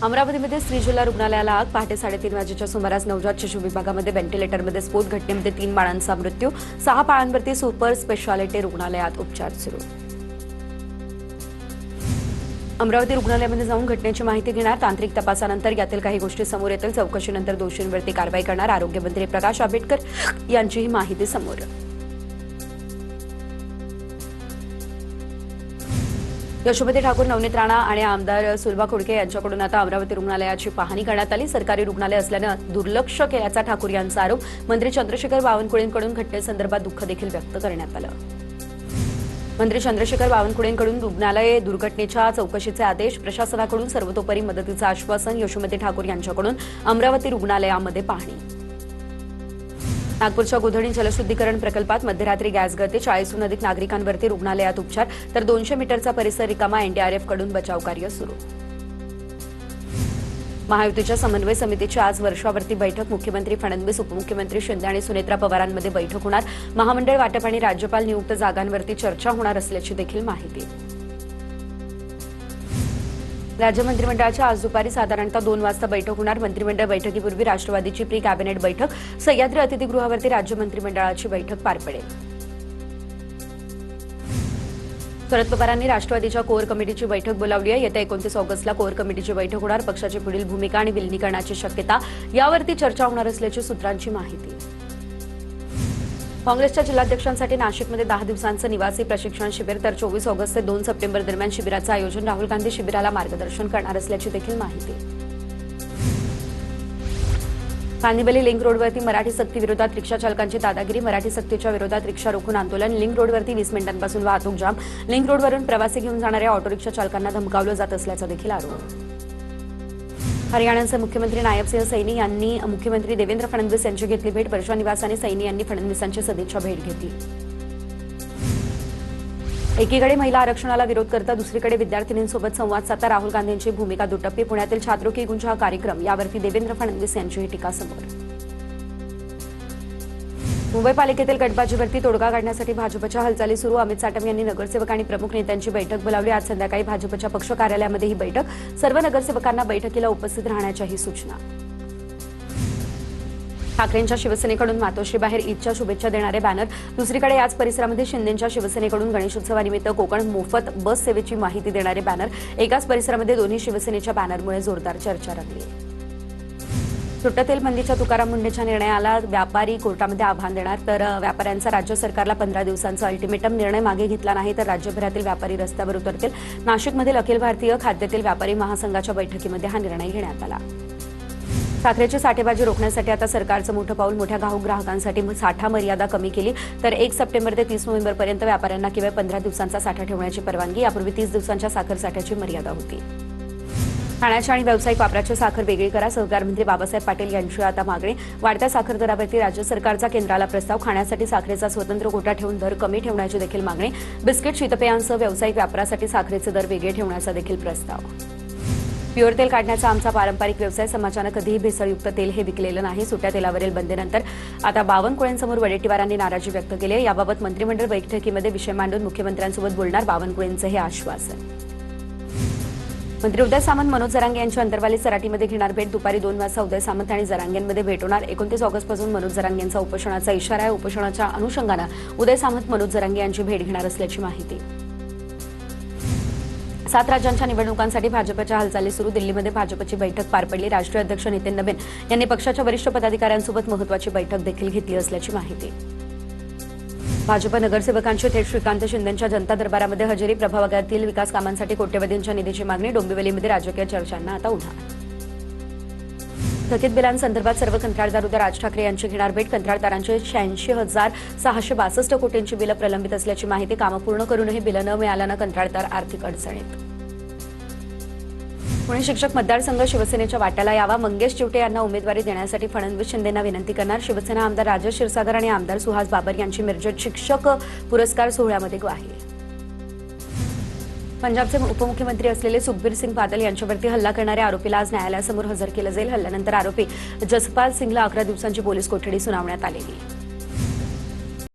अमरावतीमध्ये स्त्री जिल्हा रुग्णालयाला आग. पहाटे 3:30 वाजेच्या सुमारास नवजात शिशु विभागामध्ये व्हेंटिलेटरमध्ये स्फोट. घटनेमध्ये 3 बाळांचा मृत्यू. 6 बाळांवरती सुपर स्पेशालिटी रुग्णालयात उपचार सुरू. अमरावती रुग्णालयामध्ये जाऊन घटनेची माहिती घेणार. तांत्रिक तपासानंतर यातील काही गोष्टी समोर येतील. चौकशीनंतर दोषींवरती कारवाई करणार. आरोग्यमंत्री प्रकाश आंबेडकर यांची ही माहिती समोर. यशोमती ठाकूर, नवनीत राणा आणि आमदार सुलभा खोडके यांच्याकडून आता अमरावती रुग्णालयाची पाहणी करण्यात आली. सरकारी रुग्णालय असल्यानं दुर्लक्ष केल्याचा ठाकूर यांचा आरोप. मंत्री चंद्रशेखर बावनकुळेंकडून घटनेसंदर्भात दुःख देखील व्यक्त करण्यात आलं. मंत्री चंद्रशेखर बावनकुळेंकडून रुग्णालय दुर्घटनेच्या चौकशीचे आदेश. प्रशासनाकडून सर्वतोपरी मदतीचं आश्वासन. यशोमती ठाकूर यांच्याकडून अमरावती रुग्णालयामध्ये पाहणी. नागपूरच्या गोधणी जलशुद्धीकरण प्रकल्पात मध्यरात्री गॅस गळती. 40हून अधिक नागरिकांवरती रुग्णालयात उपचार. तर 200 मीटरचा परिसर रिकामा. एनडीआरएफकडून बचाव कार्य सुरू. महायुतीच्या समन्वय समितीची आज वर्षावरती बैठक. मुख्यमंत्री फडणवीस, उपमुख्यमंत्री शिंदे आणि सुनेत्रा पवारांमध्ये बैठक होणार. महामंडळ वाटप आणि राज्यपाल नियुक्त जागांवरती चर्चा होणार असल्याची देखील माहिती. राज्य मंत्रिमंडळाच्या आज दुपारी साधारणतः 2 वाजता बैठक होणार. मंत्रिमंडळ बैठकीपूर्वी राष्ट्रवादीची प्री कॅबिनेट बैठक. सह्याद्री अतिथीगृहावरती राज्य मंत्रिमंडळाची बैठक पार पडेल. शरद पवारांनी राष्ट्रवादीच्या कोर कमिटीची बैठक बोलावली आहे. येत्या 29 ऑगस्टला कोर कमिटीची बैठक होणार. पक्षाची पुढील भूमिका आणि विलिनीकरणाची शक्यता यावरती चर्चा होणार असल्याची सूत्रांची माहिती. काँग्रेसच्या जिल्हाध्यक्षांसाठी नाशिकमध्ये 10 दिवसांचं निवासी प्रशिक्षण शिबिर. तर 24 ऑगस्ट ते 2 सप्टेंबर दरम्यान शिबिराचं आयोजन. राहुल गांधी शिबिराला मार्गदर्शन करणार असल्याची देखील माहिती. कांदिवली लिंक रोडवरती मराठी सक्ती विरोधात रिक्षा चालकांची दादागिरी. मराठी सक्तीच्या विरोधात रिक्षा रोखून आंदोलन. लिंक रोडवरती 20 मिनिटांपासून वाहतूक जाम. लिंक रोडवरून प्रवासी घेऊन जाणाऱ्या ऑटो रिक्षा चालकांना धमकावलं जात असल्याचा देखील आरोप. हरियाणाचे मुख्यमंत्री नायब सिंह सैनी यांनी मुख्यमंत्री देवेंद्र फडणवीस यांची घेतली भेट. वर्षा निवासाने सैनी यांनी फडणवीसांची सदिच्छा भेट घेतली. एकीकडे महिला आरक्षणाला विरोध करता दुसरीकडे विद्यार्थिनींसोबत संवाद साधता राहुल गांधींची भूमिका दुटप्पी. पुण्यातील छात्रों की गुंज हा कार्यक्रम. यावरती देवेंद्र फडणवीस यांची टीका समोर. मुंबई पालिकेतील गटबाजीवरती तोडगा काढण्यासाठी भाजपच्या हालचाली सुरू. अमित साटम यांनी नगरसेवक आणि प्रमुख नेत्यांची बैठक बोलावली. आज संध्याकाळी भाजपच्या पक्ष कार्यालयामध्ये ही बैठक. सर्व नगरसेवकांना बैठकीला उपस्थित राहण्याच्याही सूचना. ठाकरेंच्या शिवसेनेकडून मातोश्रीबाहेर ईदच्या शुभेच्छा देणारे बॅनर. दुसरीकडे याच परिसरामध्ये शिंदेंच्या शिवसेनेकडून गणेशोत्सवानिमित्त कोकण मोफत बस सेवेची माहिती देणारे बॅनर. एकाच परिसरामध्ये दोन्ही शिवसेनेच्या बॅनरमुळे जोरदार चर्चा रंगली. सुट्ट तेल बंदीच्या तुकाराम मुंढेच्या निर्णयाला व्यापारी कोर्टामध्ये आव्हान देणार. तर व्यापाऱ्यांचा राज्य सरकारला 15 दिवसांचा अल्टिमेटम. निर्णय मागे घेतला नाही तर राज्यभरातील व्यापारी रस्त्यावर उतरतील. नाशिकमधील अखिल भारतीय खाद्यतेल व्यापारी महासंघाच्या बैठकीमध्ये हा निर्णय घेण्यात आला. साखरेची साठेबाजी रोखण्यासाठी आता सरकारचं मोठं पाऊल. मोठ्या घाऊक ग्राहकांसाठी साठा मर्यादा कमी केली. तर 1 सप्टेंबर ते 30 नोव्हेंबरपर्यंत व्यापाऱ्यांना केवळ 15 दिवसांचा साठा ठेवण्याची परवानगी. यापूर्वी 30 दिवसांच्या साखर साठ्याची मर्यादा होती. खाण्याच्या आणि व्यावसायिक वापराची साखर वेगळी करा. सहकार मंत्री बाबासाहेब पाटील यांची आता मागणी. वाढत्या साखर दरावरती राज्य सरकारचा केंद्राला प्रस्ताव. खाण्यासाठी साखरेचा स्वतंत्र कोटा ठेवून दर कमी ठेवण्याची देखील मागणी. बिस्किट, शीतपेयांसह व्यावसायिक वापरासाठी साखरेचे दर वेगळे ठेवण्याचा देखील प्रस्ताव. प्युअर तेल काढण्याचा आमचा पारंपरिक व्यवसाय. समाजानं कधीही भेसळयुक्त तेल हे विकलेलं नाही. सुट्या तेलावरील बंदीनंतर आता बावनकुळेंसमोर वडेट्टीवारांनी नाराजी व्यक्त केली आहे. याबाबत मंत्रिमंडळ बैठकीमध्ये विषय मांडून मुख्यमंत्र्यांसोबत बोलणार. बावनकुळेंचं हे आश्वासन. मंत्री उदय सामंत मनोज जरांगे यांची अंतरवाली सराटीमध्ये घेणार भेट. दुपारी 2 वाजता उदय सामंत आणि जरांगेंमध्ये भेट होणार. 29 ऑगस्टपासून मनोज जरांगेंचा उपोषणाचा इशारा आहे. उपोषणाच्या अनुषंगानं उदय सामंत मनोज जरांगे यांची भेट घेणार असल्याची माहिती. 7 राज्यांच्या निवडणुकांसाठी भाजपच्या हालचाली सुरू. दिल्लीमध्ये भाजपची बैठक पार पडली. राष्ट्रीय अध्यक्ष नितीन नबीन यांनी पक्षाच्या वरिष्ठ पदाधिकाऱ्यांसोबत महत्त्वाची बैठक देखील घेतली असल्याची माहिती. भाजप नगरसेवकांची थेट श्रीकांत शिंदेंच्या जनता दरबारामध्ये हजेरी. प्रभागातील विकास कामांसाठी कोट्यवधींच्या निधीची मागणी. डोंबिवलीमध्ये राजकीय चर्चांना आता उधाण. थकीत बिलांसंदर्भात सर्व कंत्राटदार उद्या राज ठाकरे यांची घेणार भेट. कंत्राटदारांची 86,662 कोटींची बिलं प्रलंबित असल्याची माहिती. कामं पूर्ण करूनही बिलं न मिळाल्यानं कंत्राटदार आर्थिक अडचणीत. पुणे शिक्षक मतदारसंघ शिवसेनेच्या वाट्याला यावा. मंगेश चिवटे यांना उमेदवारी देण्यासाठी फडणवीस शिंदेंना विनंती करणार. शिवसेना आमदार राजेश क्षीरसागर आणि आमदार सुहास बाबर यांची मिरजेत शिक्षक पुरस्कार सोहळ्यामध्ये ग्वाही. पंजाबचे उपमुख्यमंत्री असलेले सुखबीर सिंग बादल यांच्यावरती हल्ला करणाऱ्या आरोपीला आज न्यायालयासमोर हजर केलं जाईल. हल्ल्यानंतर आरोपी जसपाल सिंगला 11 दिवसांची पोलीस कोठडी सुनावण्यात आलेली.